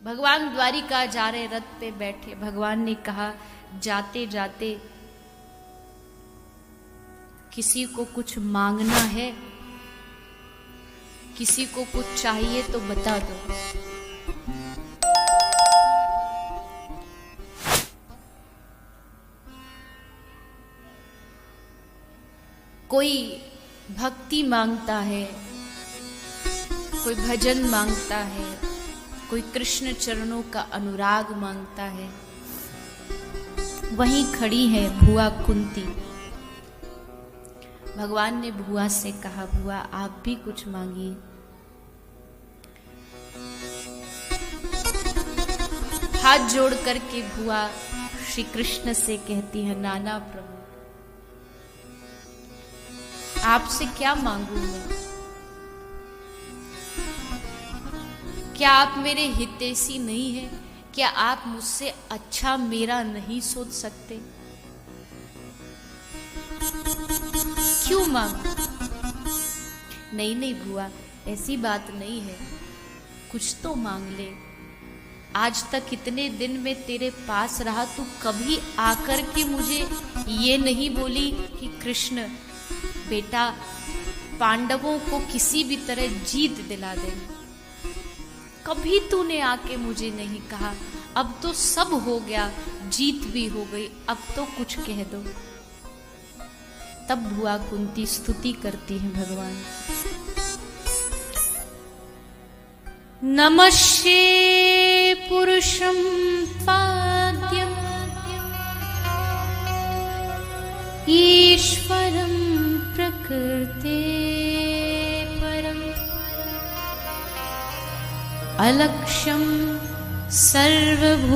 भगवान द्वारिका जा रहे, रथ पे बैठे। भगवान ने कहा जाते जाते किसी को कुछ मांगना है, किसी को कुछ चाहिए तो बता दो। कोई भक्ति मांगता है, कोई भजन मांगता है, कोई कृष्ण चरणों का अनुराग मांगता है। वहीं खड़ी है भुआ कुंती। भगवान ने भुआ से कहा, भुआ आप भी कुछ मांगिए। हाथ जोड़ करके भुआ श्री कृष्ण से कहती है, नाना प्रभु आपसे क्या मांगू मैं? क्या आप मेरे हितैषी नहीं हैं? क्या आप मुझसे अच्छा मेरा नहीं सोच सकते? क्यों मांगू? नहीं नहीं बुआ, ऐसी बात नहीं है, कुछ तो मांग ले। आज तक इतने दिन में तेरे पास रहा, तू कभी आकर के मुझे ये नहीं बोली कि कृष्ण बेटा पांडवों को किसी भी तरह जीत दिला दे। कभी तूने आके मुझे नहीं कहा। अब तो सब हो गया, जीत भी हो गई, अब तो कुछ कह दो। तब भुआ कुंती स्तुति करती है भगवान। नमस्ये पुरुषं पाद्यम् ईश्वरं प्रकृते परम् अलक्ष्यं सर्वभूतानां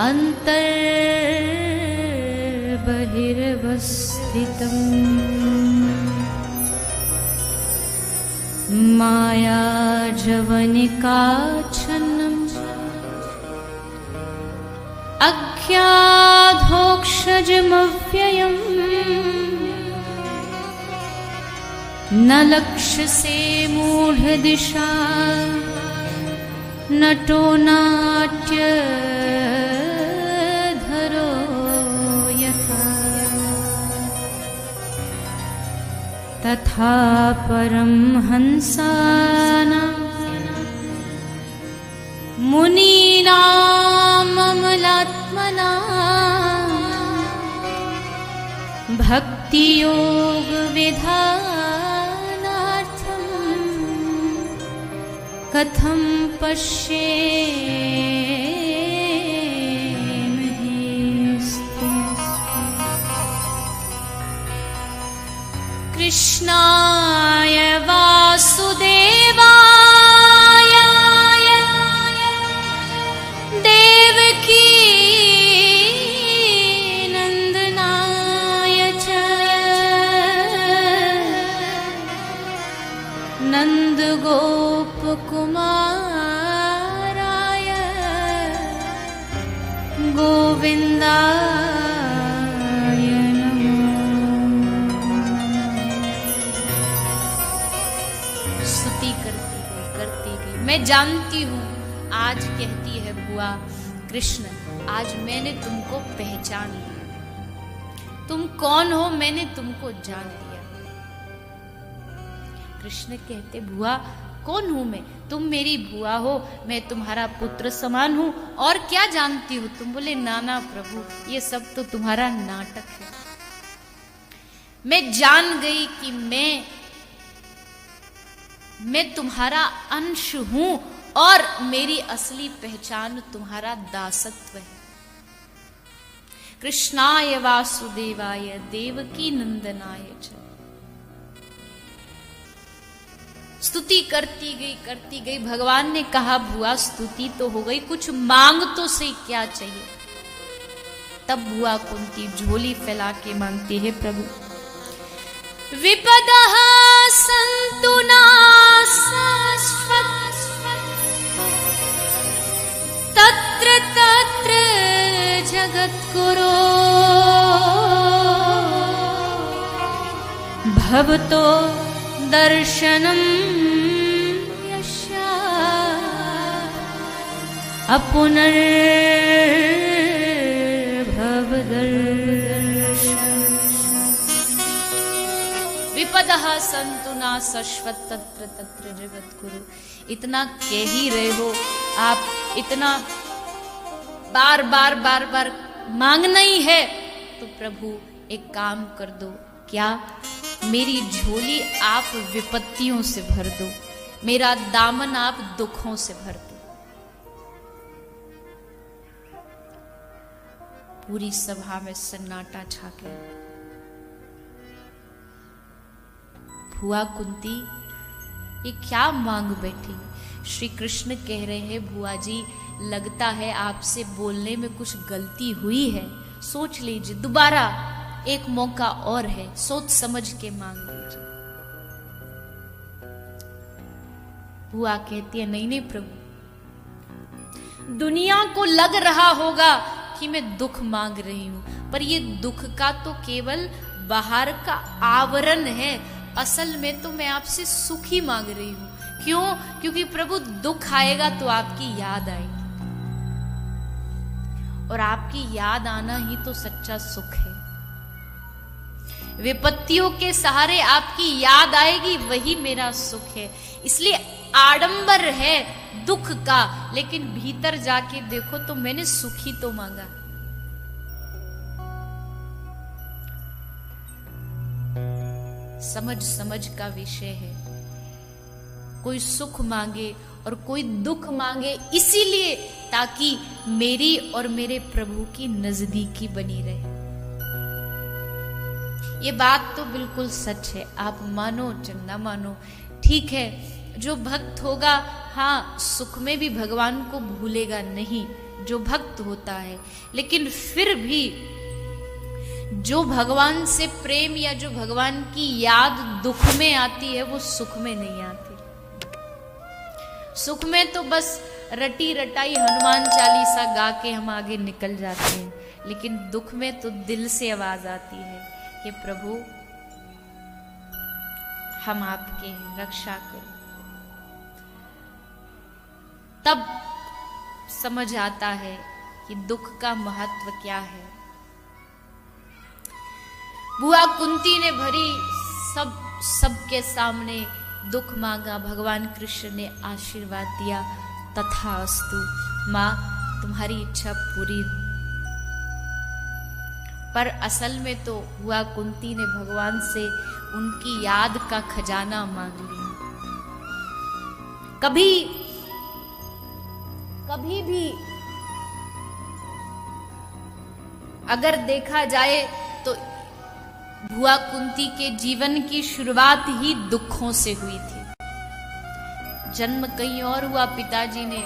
अन्तर्बहिर्वस्थितम् मायाजवनिकाच्छन्नम् अज्ञाधोक्षजमव्ययम् न लक्ष्यसे मूढदिशा नटो नाट्यधरो यथा तथा परमहंसानां मुनीनां अमलात्मनां भक्तियोग विधानार्थं कथं पश्येमहि कृष्णाय वासुदेवाय देवकी नंदनाय च नंदगोपकुमाराय गोविन्दाय नमः। स्तुति करती गई। मैं जानती हूँ, आज कहती है बुआ कृष्ण, आज मैंने तुमको पहचान लिया। तुम कौन हो मैंने तुमको जान लिया। कृष्ण कहते, बुआ कौन हूं मैं? तुम मेरी बुआ हो, मैं तुम्हारा पुत्र समान हूं, और क्या जानती हो तुम? बोले नाना प्रभु, ये सब तो तुम्हारा नाटक है। मैं जान गई कि मैं तुम्हारा अंश हूं, और मेरी असली पहचान तुम्हारा दासत्व है। कृष्णाय वासुदेवाय देवकी नंदनाय च। स्तुति करती गई। भगवान ने कहा, बुआ स्तुति तो हो गई, कुछ मांग तो सही, क्या चाहिए? तब बुआ कुंती झोली फैला के मांगती है, प्रभु विपदः सन्तु नाशाश्वत तत्र तत्र जगद्गुरो भवतो दर्शनम यशा अपुनर्भव दर्शन विपदः सन्तु न शश्वत तत्र तत्र जगद्गुरु। इतना कह ही रहे हो आप, इतना बार बार बार बार मांगना ही है तो प्रभु एक काम कर दो, क्या मेरी झोली आप विपत्तियों से भर दो, मेरा दामन आप दुखों से भर दो। पूरी सभा में सन्नाटा छा गया। बुआ कुंती ये क्या मांग बैठी? श्री कृष्ण कह रहे हैं बुआ जी लगता है आपसे बोलने में कुछ गलती हुई है, सोच लीजिए, दोबारा एक मौका और है, सोच समझ के मांग लीजिए। बुआ कहती है नहीं नहीं प्रभु, दुनिया को लग रहा होगा कि मैं दुख मांग रही हूं, पर ये दुख का तो केवल बाहर का आवरण है, असल में तो मैं आपसे सुख ही मांग रही हूं। क्यों? क्योंकि प्रभु दुख आएगा तो आपकी याद आएगी, और आपकी याद आना ही तो सच्चा सुख है। विपत्तियों के सहारे आपकी याद आएगी, वही मेरा सुख है। इसलिए आडंबर है दुख का, लेकिन भीतर जाके देखो तो मैंने सुख ही तो मांगा। समझ समझ का विषय है। कोई सुख मांगे और कोई दुख मांगे, इसीलिए ताकि मेरी और मेरे प्रभु की नजदीकी बनी रहे। ये बात तो बिल्कुल सच है, आप मानो चाहे ना मानो, ठीक है। जो भक्त होगा, हाँ, सुख में भी भगवान को भूलेगा नहीं जो भक्त होता है, लेकिन फिर भी जो भगवान से प्रेम या जो भगवान की याद दुख में आती है वो सुख में नहीं आती। सुख में तो बस रटी रटाई हनुमान चालीसा गा के हम आगे निकल जाते हैं, लेकिन दुख में तो दिल से आवाज आती है कि प्रभु हम आपके हैं, रक्षा करो। तब समझ आता है कि दुख का महत्व क्या है। बुआ कुंती ने भरी सबके सामने दुख मांगा, भगवान कृष्ण ने आशीर्वाद दिया, तथास्तु मां तुम्हारी इच्छा पूरी। पर असल में तो बुआ कुंती ने भगवान से उनकी याद का खजाना मांग लिया। कभी भी अगर देखा जाए तो बुआ कुंती के जीवन की शुरुआत ही दुखों से हुई थी। जन्म कहीं और हुआ, पिताजी ने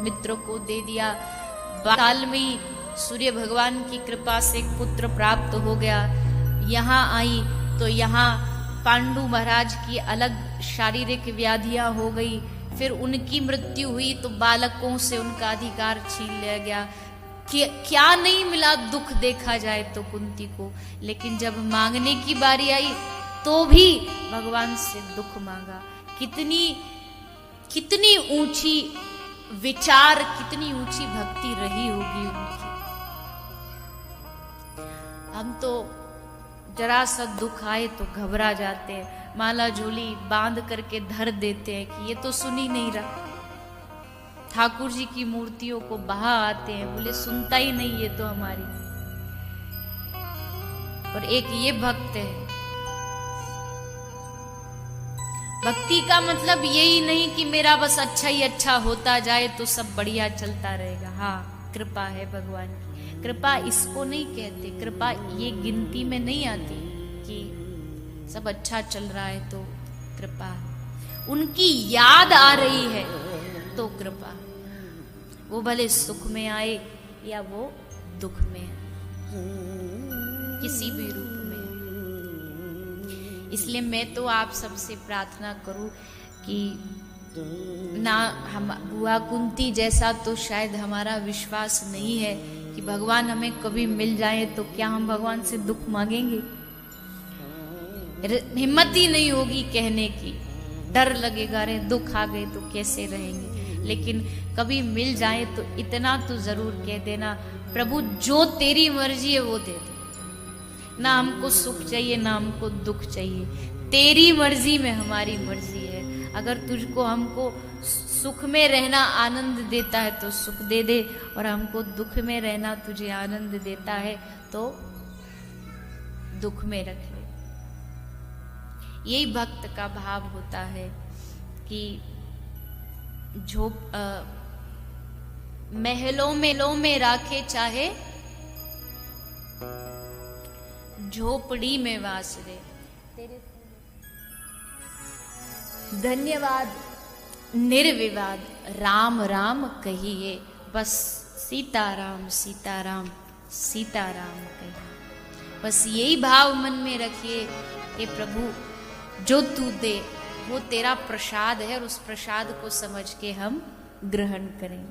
मित्र को दे दिया, साल में ही सूर्य भगवान की कृपा से पुत्र प्राप्त हो गया। यहाँ आई तो यहाँ पांडु महाराज की अलग शारीरिक व्याधियां हो गई, फिर उनकी मृत्यु हुई तो बालकों से उनका अधिकार छीन लिया गया। क्या नहीं मिला दुख देखा जाए तो कुंती को, लेकिन जब मांगने की बारी आई तो भी भगवान से दुख मांगा। कितनी ऊंची विचार, कितनी ऊंची भक्ति रही होगी उनकी। हम तो जरा सा दुख आए तो घबरा जाते हैं, माला झोली बांध करके धर देते हैं कि ये तो सुन ही नहीं रहा। ठाकुर जी की मूर्तियों को बहा आते हैं, बोले सुनता ही नहीं ये तो हमारी। और एक ये भक्त है। भक्ति का मतलब यही नहीं कि मेरा बस अच्छा ही अच्छा होता जाए तो सब बढ़िया चलता रहेगा। हाँ, कृपा है भगवान की। कृपा इसको नहीं कहते, कृपा ये गिनती में नहीं आती कि सब अच्छा चल रहा है तो कृपा। उनकी याद आ रही है तो कृपा। वो भले सुख में आए या वो दुख में आए, किसी भी रूप में। इसलिए मैं तो आप सबसे प्रार्थना करूं कि ना हम बुआ कुंती जैसा तो शायद हमारा विश्वास नहीं है कि भगवान हमें कभी मिल जाए तो क्या हम भगवान से दुख मांगेंगे? हिम्मत ही नहीं होगी कहने की, डर लगेगा, रे दुख आ गए तो कैसे रहेंगे। लेकिन कभी मिल जाए तो इतना तो जरूर कह देना, प्रभु जो तेरी मर्जी है वो दे दे। ना हमको सुख चाहिए ना हमको दुख चाहिए, तेरी मर्जी में हमारी मर्जी है। अगर तुझको हमको सुख में रहना आनंद देता है तो सुख दे दे, और हमको दुख में रहना तुझे आनंद देता है तो दुख में रख ले। यही भक्त का भाव होता है कि महलों में राखे चाहे झोपड़ी में वास रे। धन्यवाद निर्विवाद राम राम कहिए, बस सीताराम सीताराम सीताराम कहिए। बस यही भाव मन में रखिए कि प्रभु जो तू दे वो तेरा प्रसाद है, और उस प्रसाद को समझ के हम ग्रहण करें।